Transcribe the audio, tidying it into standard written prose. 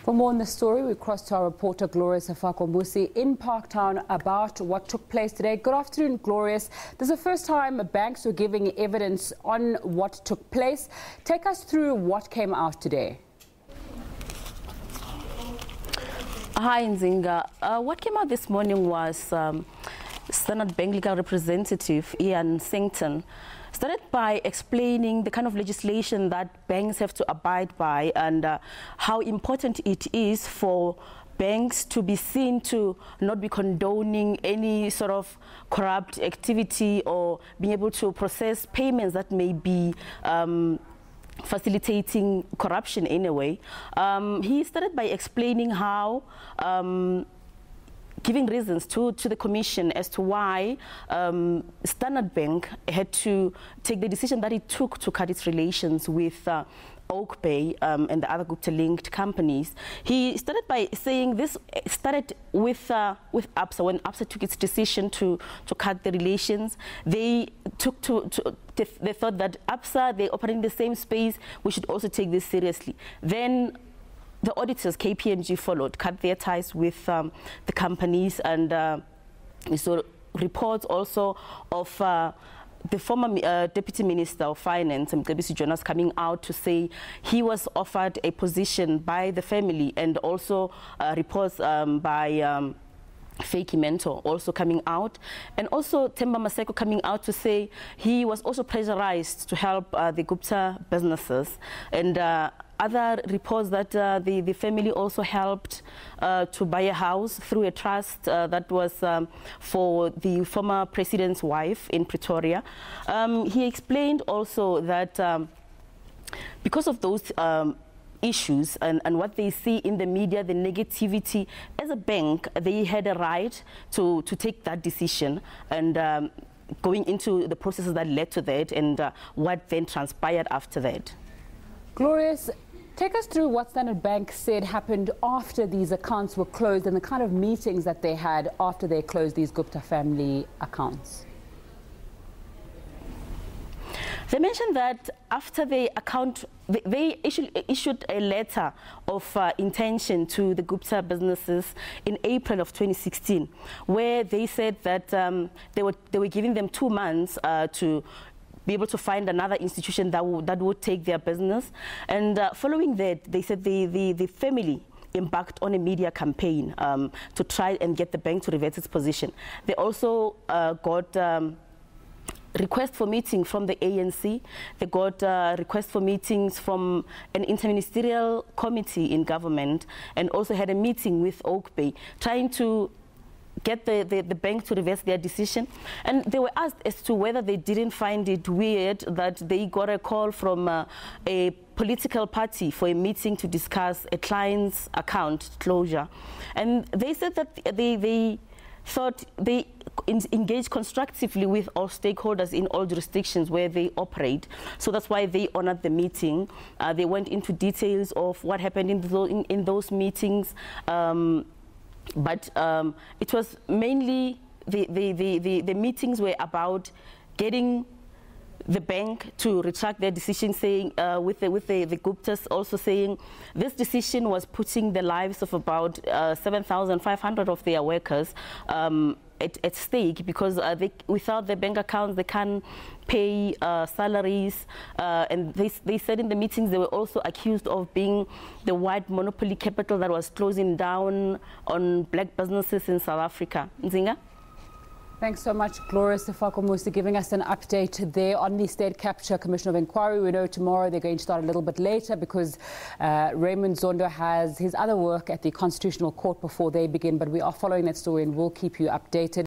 For more on the story, we cross to our reporter Glorious Sefako-Musi in Parktown about what took place today. Good afternoon, Glorious. This is the first time banks were giving evidence on what took place. Take us through what came out today. Hi, Nzinga. What came out this morning was Standard Bank legal representative Ian Sinton started by explaining the kind of legislation that banks have to abide by and how important it is for banks to be seen to not be condoning any sort of corrupt activity or being able to process payments that may be facilitating corruption in a way. He started by explaining how giving reasons to the Commission as to why Standard Bank had to take the decision that it took to cut its relations with Oak Bay and the other Gupta-linked companies. He started by saying this started with ABSA. When ABSA took its decision to cut the relations, they thought that ABSA, they operate in the same space, we should also take this seriously. Then the auditors, KPMG, followed, cut their ties with the companies, and we saw reports also of the former Deputy Minister of Finance, SABC Jonas, coming out to say he was offered a position by the family, and also reports by Fake Mentor also coming out, and also Themba Maseko coming out to say he was also pressurized to help the Gupta businesses, and other reports that the family also helped to buy a house through a trust that was for the former president's wife in Pretoria. He explained also that because of those issues and what they see in the media, the negativity, as a bank, they had a right to take that decision, and going into the processes that led to that and what then transpired after that. Glorious, take us through what Standard Bank said happened after these accounts were closed and the kind of meetings that they had after they closed these Gupta family accounts. They mentioned that after the account, they issued a letter of intention to the Gupta businesses in April of 2016, where they said that they were giving them 2 months to be able to find another institution that would take their business. And following that, they said the family embarked on a media campaign to try and get the bank to reverse its position. They also got request for meeting from the ANC. They got request for meetings from an interministerial committee in government, and also had a meeting with Oak Bay, trying to get the bank to reverse their decision. And they were asked as to whether they didn't find it weird that they got a call from a political party for a meeting to discuss a client's account closure. And they said that they thought they engage constructively with all stakeholders in all jurisdictions where they operate. So that's why they honored the meeting. They went into details of what happened in those meetings. But it was mainly the meetings were about getting the bank to retract their decision, saying with the Guptas also saying this decision was putting the lives of about 7,500 of their workers at stake, because without their bank accounts they can't pay salaries, and they said in the meetings they were also accused of being the white monopoly capital that was closing down on black businesses in South Africa. Nzinga? Thanks so much, Glorious Sefako-Musi, giving us an update there on the State Capture Commission of Inquiry. We know tomorrow they're going to start a little bit later because Raymond Zondo has his other work at the Constitutional Court before they begin, but we are following that story and we'll keep you updated.